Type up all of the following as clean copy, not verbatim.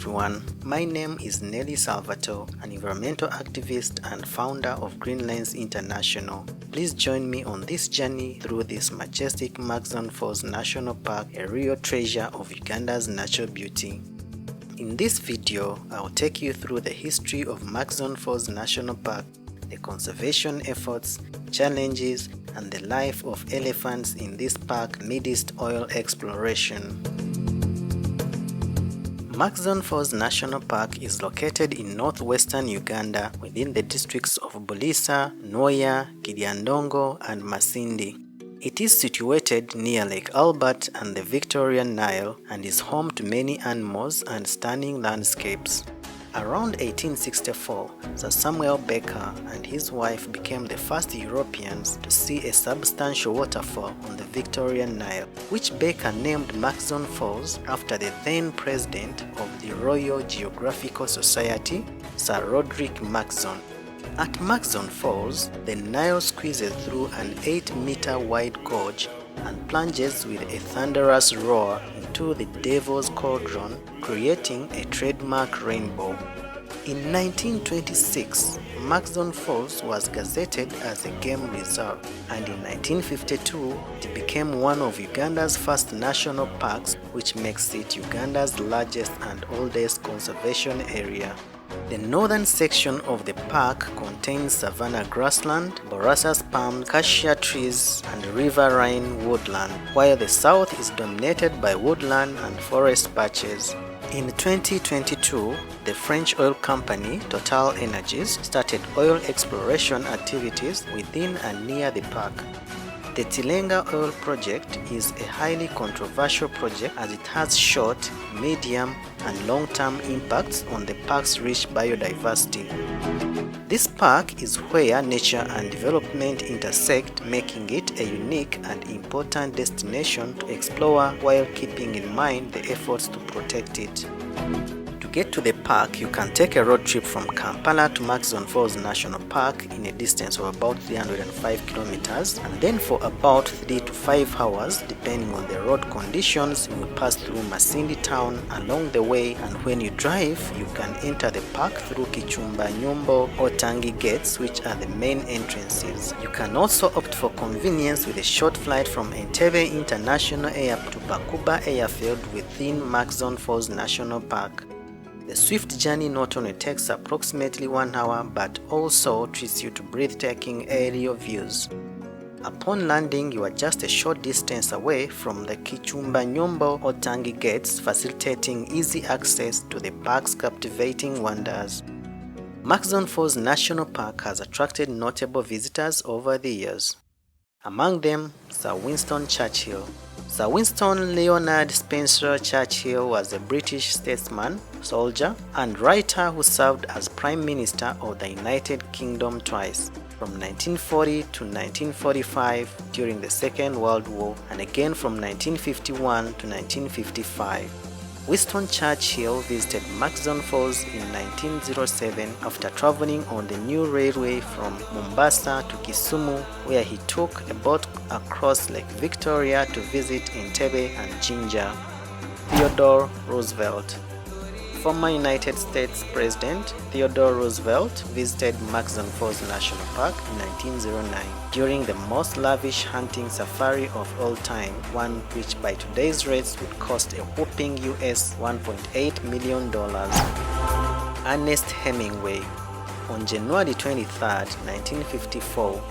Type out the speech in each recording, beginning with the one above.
everyone, my name is Nelly Salvatore, an environmental activist and founder of Greenlands International. Please join me on this journey through this majestic Murchison Falls National Park, a real treasure of Uganda's natural beauty. In this video, I'll take you through the history of Murchison Falls National Park, the conservation efforts, challenges, and the life of elephants in this park amidst oil exploration. Murchison Falls National Park is located in northwestern Uganda within the districts of Bulisa, Nwoya, Kiryandongo, and Masindi. It is situated near Lake Albert and the Victoria Nile and is home to many animals and stunning landscapes. Around 1864, Sir Samuel Baker and his wife became the first Europeans to see a substantial waterfall on the Victoria Nile, which Baker named Murchison Falls after the then president of the Royal Geographical Society, Sir Roderick Murchison. At Murchison Falls, the Nile squeezes through an 8-meter wide gorge and plunges with a thunderous roar into the Devil's Cauldron, creating a trademark rainbow. In 1926, Murchison Falls was gazetted as a game reserve, and in 1952, it became one of Uganda's first national parks, which makes it Uganda's largest and oldest conservation area. The northern section of the park contains savanna grassland, borassus palms, cassia trees, and riverine woodland, while the south is dominated by woodland and forest patches. In 2022, the French oil company Total Energies started oil exploration activities within and near the park. The Tilenga Oil Project is a highly controversial project as it has short, medium, and long-term impacts on the park's rich biodiversity. This park is where nature and development intersect, making it a unique and important destination to explore while keeping in mind the efforts to protect it. To get to the park, you can take a road trip from Kampala to Murchison Falls National Park in a distance of about 305 kilometers, and then for about 3 to 5 hours, depending on the road conditions, you will pass through Masindi town along the way, and when you drive, you can enter the park through Kichumba Nyumbo or Tangi gates, which are the main entrances. You can also opt for convenience with a short flight from Entebbe International Airport to Bakuba Airfield within Murchison Falls National Park. The swift journey not only takes approximately 1 hour but also treats you to breathtaking aerial views. Upon landing, you are just a short distance away from the Kichumba Nyumbo or Tangi gates, facilitating easy access to the park's captivating wonders. Murchison Falls National Park has attracted notable visitors over the years. Among them, Sir Winston Churchill. Sir Winston Leonard Spencer Churchill was a British statesman, soldier, and writer who served as Prime Minister of the United Kingdom twice, from 1940 to 1945 during the Second World War, and again from 1951 to 1955. Winston Churchill visited Murchison Falls in 1907 after traveling on the new railway from Mombasa to Kisumu, where he took a boat across Lake Victoria to visit Entebbe and Jinja. Theodore Roosevelt. Former United States President Theodore Roosevelt visited Murchison Falls National Park in 1909 during the most lavish hunting safari of all time, one which by today's rates would cost a whopping US $1.8 million. Ernest Hemingway. On January 23, 1954,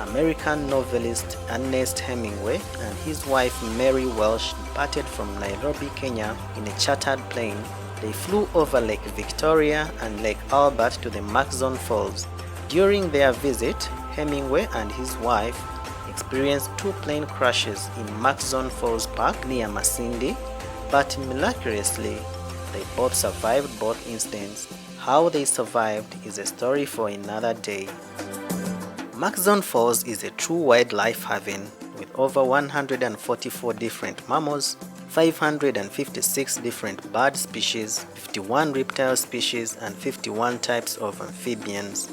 American novelist Ernest Hemingway and his wife Mary Welsh departed from Nairobi, Kenya in a chartered plane. They flew over Lake Victoria and Lake Albert to the Murchison Falls. During their visit, Hemingway and his wife experienced 2 plane crashes in Murchison Falls Park near Masindi, but miraculously, they both survived both incidents. How they survived is a story for another day. Murchison Falls is a true wildlife haven with over 144 different mammals, 556 different bird species, 51 reptile species, and 51 types of amphibians.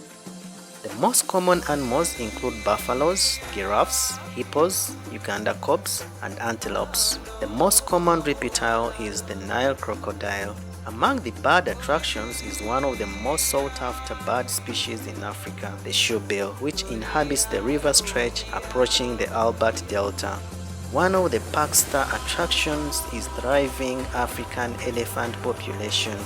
The most common animals include buffaloes, giraffes, hippos, Uganda cobs, and antelopes. The most common reptile is the Nile crocodile. Among the bird attractions is one of the most sought-after bird species in Africa, the shoebill, which inhabits the river stretch approaching the Albert Delta. One of the park's star attractions is thriving African elephant population.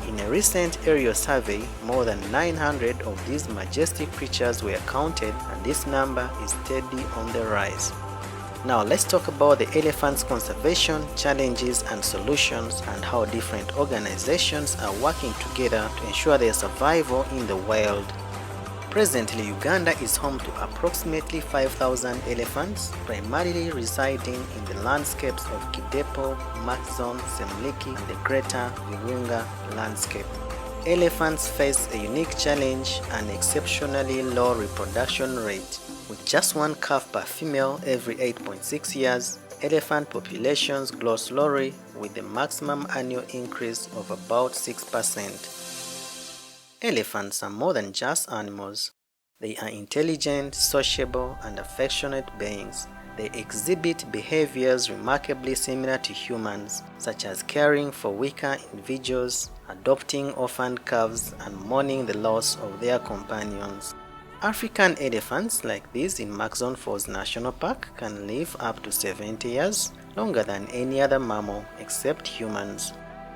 In a recent aerial survey, more than 900 of these majestic creatures were counted, and this number is steady on the rise. Now let's talk about the elephants' conservation, challenges and solutions, and how different organizations are working together to ensure their survival in the wild. Presently, Uganda is home to approximately 5,000 elephants, primarily residing in the landscapes of Kidepo, Murchison, Semliki, and the greater Virunga landscape. Elephants face a unique challenge, an exceptionally low reproduction rate. With just one calf per female every 8.6 years, elephant populations grow slowly with a maximum annual increase of about 6%. Elephants are more than just animals. They are intelligent, sociable, and affectionate beings. They exhibit behaviors remarkably similar to humans, such as caring for weaker individuals, adopting orphaned calves, and mourning the loss of their companions. African elephants like these in Murchison Falls National Park can live up to 70 years, longer than any other mammal except humans.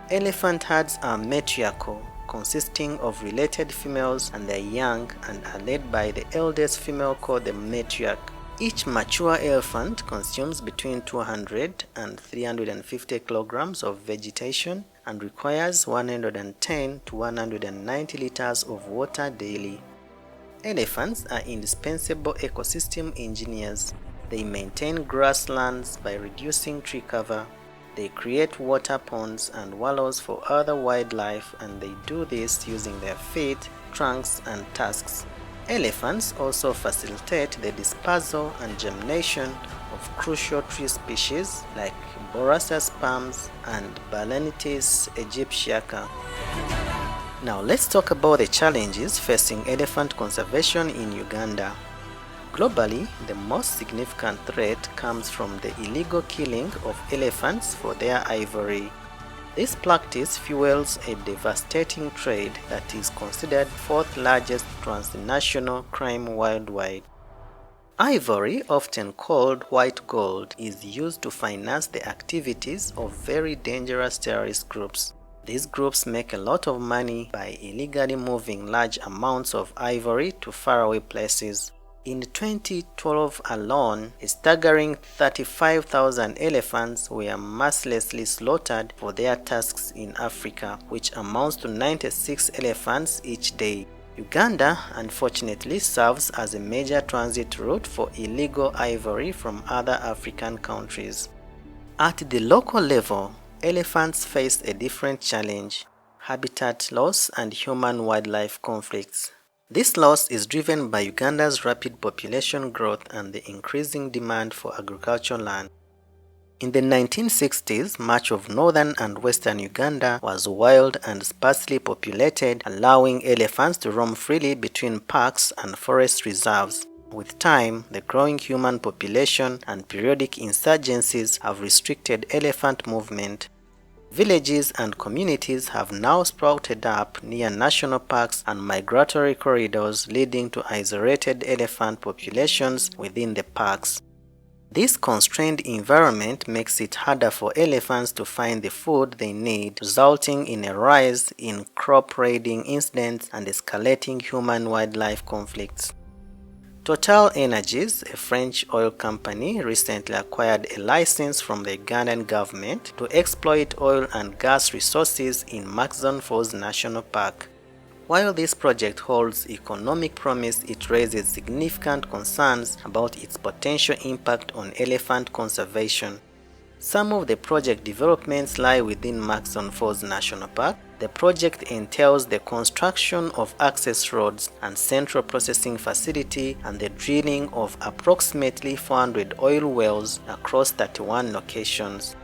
Elephant herds are matriarchal, consisting of related females and their young, and are led by the eldest female called the matriarch. Each mature elephant consumes between 200 and 350 kilograms of vegetation and requires 110 to 190 liters of water daily. Elephants are indispensable ecosystem engineers. They maintain grasslands by reducing tree cover. They create water ponds and wallows for other wildlife, and they do this using their feet, trunks, and tusks. Elephants also facilitate the dispersal and germination of crucial tree species like Borassus palms and Balanitis aegyptiaca. Now let's talk about the challenges facing elephant conservation in Uganda. Globally, the most significant threat comes from the illegal killing of elephants for their ivory. This practice fuels a devastating trade that is considered fourth largest transnational crime worldwide. Ivory, often called white gold, is used to finance the activities of very dangerous terrorist groups. These groups make a lot of money by illegally moving large amounts of ivory to faraway places. In 2012 alone, a staggering 35,000 elephants were mercilessly slaughtered for their tusks in Africa, which amounts to 96 elephants each day. Uganda, unfortunately, serves as a major transit route for illegal ivory from other African countries. At the local level, elephants face a different challenge: habitat loss and human-wildlife conflicts. This loss is driven by Uganda's rapid population growth and the increasing demand for agricultural land. In the 1960s, much of northern and western Uganda was wild and sparsely populated, allowing elephants to roam freely between parks and forest reserves. With time, the growing human population and periodic insurgencies have restricted elephant movement. Villages and communities have now sprouted up near national parks and migratory corridors, leading to isolated elephant populations within the parks. This constrained environment makes it harder for elephants to find the food they need, resulting in a rise in crop raiding incidents and escalating human-wildlife conflicts. Total Energies, a French oil company, recently acquired a license from the Ugandan government to exploit oil and gas resources in Murchison Falls National Park. While this project holds economic promise, it raises significant concerns about its potential impact on elephant conservation. Some of the project developments lie within Murchison Falls National Park. The project entails the construction of access roads and central processing facility and the drilling of approximately 400 oil wells across 31 locations.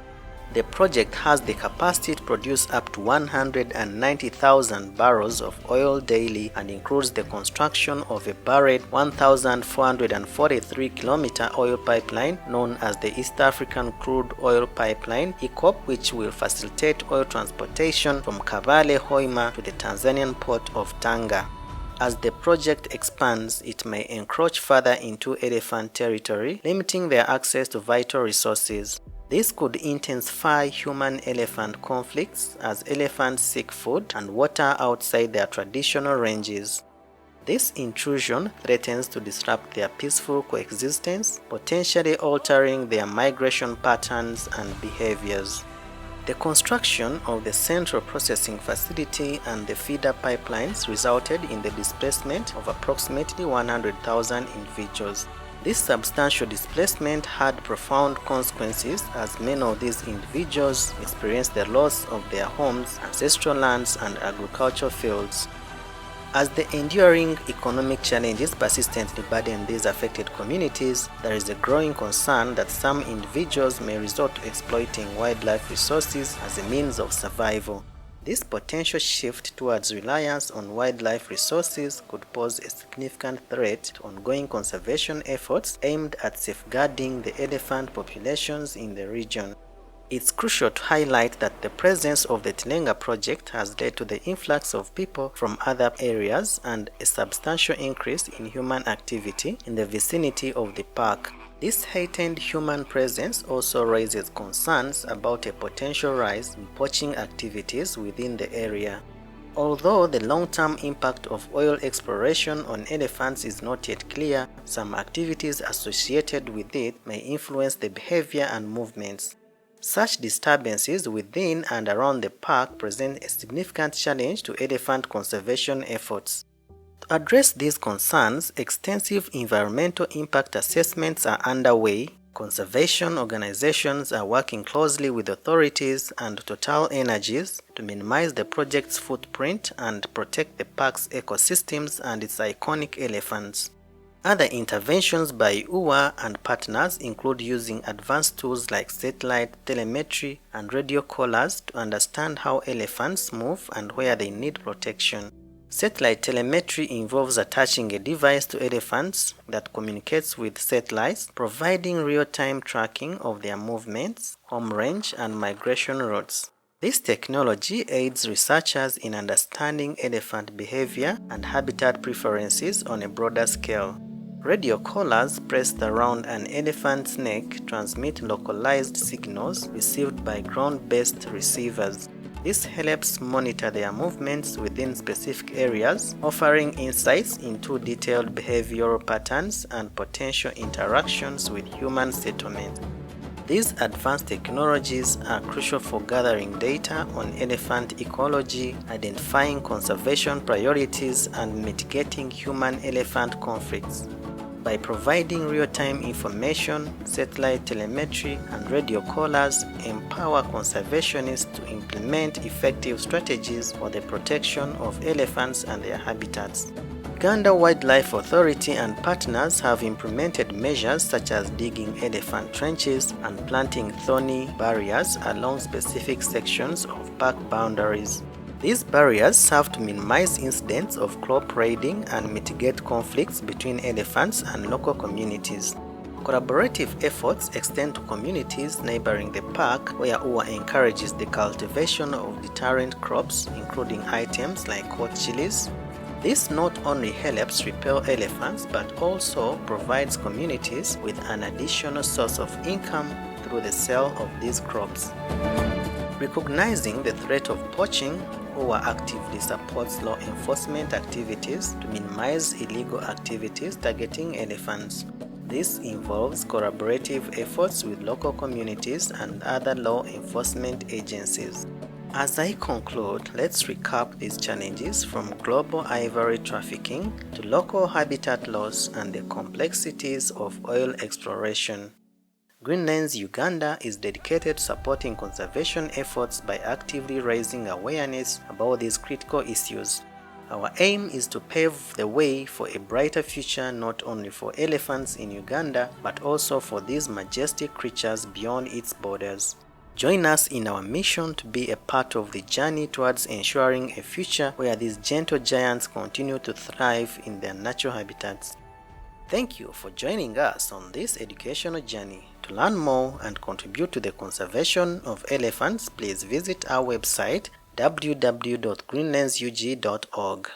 The project has the capacity to produce up to 190,000 barrels of oil daily and includes the construction of a buried 1,443-kilometer oil pipeline known as the East African Crude Oil Pipeline (EACOP), which will facilitate oil transportation from Kabale Hoima to the Tanzanian port of Tanga. As the project expands, it may encroach further into elephant territory, limiting their access to vital resources. This could intensify human-elephant conflicts as elephants seek food and water outside their traditional ranges. This intrusion threatens to disrupt their peaceful coexistence, potentially altering their migration patterns and behaviors. The construction of the central processing facility and the feeder pipelines resulted in the displacement of approximately 100,000 individuals. This substantial displacement had profound consequences as many of these individuals experienced the loss of their homes, ancestral lands, and agricultural fields. As the enduring economic challenges persistently burden these affected communities, there is a growing concern that some individuals may resort to exploiting wildlife resources as a means of survival. This potential shift towards reliance on wildlife resources could pose a significant threat to ongoing conservation efforts aimed at safeguarding the elephant populations in the region. It's crucial to highlight that the presence of the Tilenga project has led to the influx of people from other areas and a substantial increase in human activity in the vicinity of the park. This heightened human presence also raises concerns about a potential rise in poaching activities within the area. Although the long-term impact of oil exploration on elephants is not yet clear, some activities associated with it may influence the behavior and movements. Such disturbances within and around the park present a significant challenge to elephant conservation efforts. To address these concerns, extensive environmental impact assessments are underway. Conservation organizations are working closely with authorities and Total Energies to minimize the project's footprint and protect the park's ecosystems and its iconic elephants. Other interventions by UWA and partners include using advanced tools like satellite telemetry and radio collars to understand how elephants move and where they need protection. Satellite telemetry involves attaching a device to elephants that communicates with satellites, providing real-time tracking of their movements, home range, and migration routes. This technology aids researchers in understanding elephant behavior and habitat preferences on a broader scale. Radio collars placed around an elephant's neck transmit localized signals received by ground-based receivers. This helps monitor their movements within specific areas, offering insights into detailed behavioral patterns and potential interactions with human settlement. These advanced technologies are crucial for gathering data on elephant ecology, identifying conservation priorities, and mitigating human-elephant conflicts. By providing real-time information, satellite telemetry, and radio collars empower conservationists to implement effective strategies for the protection of elephants and their habitats. Uganda Wildlife Authority and partners have implemented measures such as digging elephant trenches and planting thorny barriers along specific sections of park boundaries. These barriers serve to minimize incidents of crop raiding and mitigate conflicts between elephants and local communities. Collaborative efforts extend to communities neighboring the park, where UWA encourages the cultivation of deterrent crops, including items like hot chilies. This not only helps repel elephants but also provides communities with an additional source of income through the sale of these crops. Recognizing the threat of poaching, UWA actively supports law enforcement activities to minimize illegal activities targeting elephants. This involves collaborative efforts with local communities and other law enforcement agencies. As I conclude, let's recap these challenges from global ivory trafficking to local habitat loss and the complexities of oil exploration. Greenlands Uganda is dedicated to supporting conservation efforts by actively raising awareness about these critical issues. Our aim is to pave the way for a brighter future not only for elephants in Uganda but also for these majestic creatures beyond its borders. Join us in our mission to be a part of the journey towards ensuring a future where these gentle giants continue to thrive in their natural habitats. Thank you for joining us on this educational journey. To learn more and contribute to the conservation of elephants, please visit our website www.greenlandsug.org.